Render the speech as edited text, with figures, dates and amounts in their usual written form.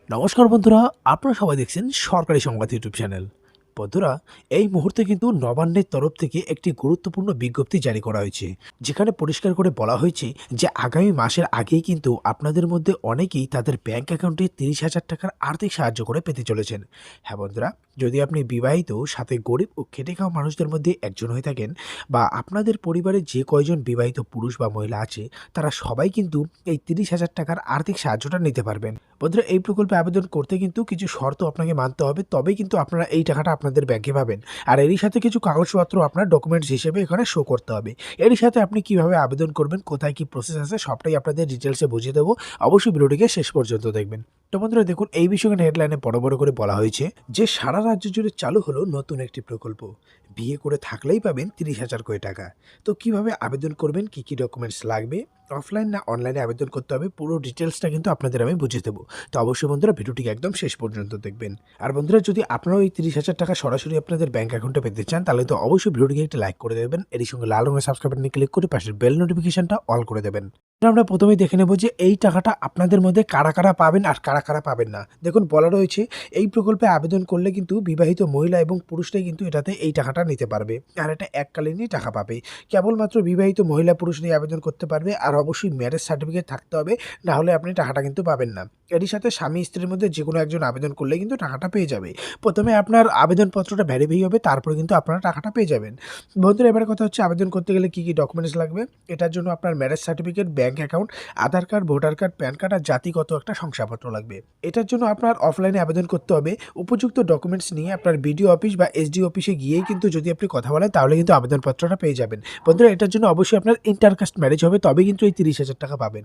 নমস্কার বন্ধুরা, আপনারা সবাই দেখছেন সরকারি সংবাদ ইউটিউব চ্যানেল। বন্ধুরা, এই মুহূর্তে কিন্তু নবান্নের তরফ থেকে একটি গুরুত্বপূর্ণ বিজ্ঞপ্তি জারি করা হয়েছে, যেখানে পরিষ্কার করে বলা হয়েছে যে আগামী মাসের আগেই কিন্তু আপনাদের মধ্যে অনেকেই তাদের ব্যাংক অ্যাকাউন্টে 30,000 টাকার আর্থিক সাহায্য করে পেতে চলেছেন। হ্যাঁ বন্ধুরা, যদি আপনি বিবাহিত, সাথে গরিব ও খেটে খাওয়া মানুষদের মধ্যে একজন হয়ে থাকেন, বা আপনাদের পরিবারে যে কয়জন বিবাহিত পুরুষ বা মহিলা আছে, তারা সবাই কিন্তু এই 30,000 টাকার আর্থিক সাহায্যটা নিতে পারবেন। বন্ধুরা, এই প্রকল্পে আবেদন করতে কিন্তু কিছু শর্ত আপনাকে মানতে হবে, তবেই কিন্তু আপনারা এই টাকাটা আপনাদের ব্যাংকে পাবেন। আর এরই সাথে কিছু কাগজপত্র আপনার ডকুমেন্টস হিসেবে এখানে শো করতে হবে। এরই সাথে আপনি কিভাবে আবেদন করবেন, কোথায় কি প্রসেস আছে, সবটাই আপনাদের ডিটেলসে বুঝিয়ে দেবো। অবশ্যই ভিডিওটিকে শেষ পর্যন্ত দেখবেন। তো বন্ধুরা দেখুন, এই বিষয়ে হেডলাইনে বড় বড় করে বলা হয়েছে যে সারা রাজ্য জুড়ে চালু হলো নতুন একটি প্রকল্প। বিয়ে করে থাকলেই পাবেন 30,000 করে টাকা। তো কিভাবে আবেদন করবেন, কি কি ডকুমেন্টস লাগবে, অফলাইন না অনলাইনে আবেদন করতে হবে, পুরো ডিটেলসটা কিন্তু আপনাদের আমি বুঝিয়ে দেবো। তো অবশ্যই বন্ধুরা ভিডিওটিকে একদম শেষ পর্যন্ত দেখবেন। আর বন্ধুরা, যদি আপনারাও এই 30,000 টাকা সরাসরি আপনাদের ব্যাংক অ্যাকাউন্টে পেতে চান, তাহলে তো অবশ্যই ভিডিওটিকে একটা লাইক করে দেবেন। এর সঙ্গে লাল রঙের সাবস্ক্রাইব বাটনে ক্লিক করে পাশের বেল নোটিফিকেশনটা অল করে দেবেন। আমরা প্রথমেই দেখে নেব যে এই টাকাটা আপনাদের মধ্যে কারা কারা পাবেন আর কারা কারা পাবেন না। দেখুন, বলা রয়েছে এই প্রকল্পে আবেদন করলে কিন্তু বিবাহিত মহিলা এবং পুরুষরাই কিন্তু এটাতে এই টাকাটা নিতে পারবে, আর এটা এককালীনই টাকা পাবে। কেবলমাত্র বিবাহিত মহিলা পুরুষরাই আবেদন করতে পারবে, আর অবশ্যই ম্যারেজ সার্টিফিকেট থাকতে হবে, না হলে আপনি টাকাটা কিন্তু পাবেন না। এরই সাথে স্বামী স্ত্রীর মধ্যে যে কোনো একজন আবেদন করলে কিন্তু টাকাটা পেয়ে যাবে। প্রথমে আপনার আবেদনপত্রটা ভেরিফাই হবে, তারপরে কিন্তু আপনারা টাকাটা পেয়ে যাবেন। বন্ধুরা, এবারে কথা হচ্ছে আবেদন করতে গেলে কী কী ডকুমেন্টস লাগবে। এটার জন্য আপনার marriage certificate, bank account, Aadhaar card, voter card, PAN card আর জাতিগত একটা শংসাপত্র লাগবে। এটার জন্য আপনার অফলাইনে আবেদন করতে হবে। উপযুক্ত ডকুমেন্টস নিয়ে আপনার বিডিও অফিস বা এসডি অফিসে গিয়েই কিন্তু যদি আপনি কথা বলেন, তাহলে কিন্তু আবেদনপত্রটা পেয়ে যাবেন। বন্ধুরা, এটার জন্য অবশ্যই আপনার ইন্টারকাস্ট ম্যারেজ হবে, তবে কিন্তু এই 30,000 টাকা পাবেন।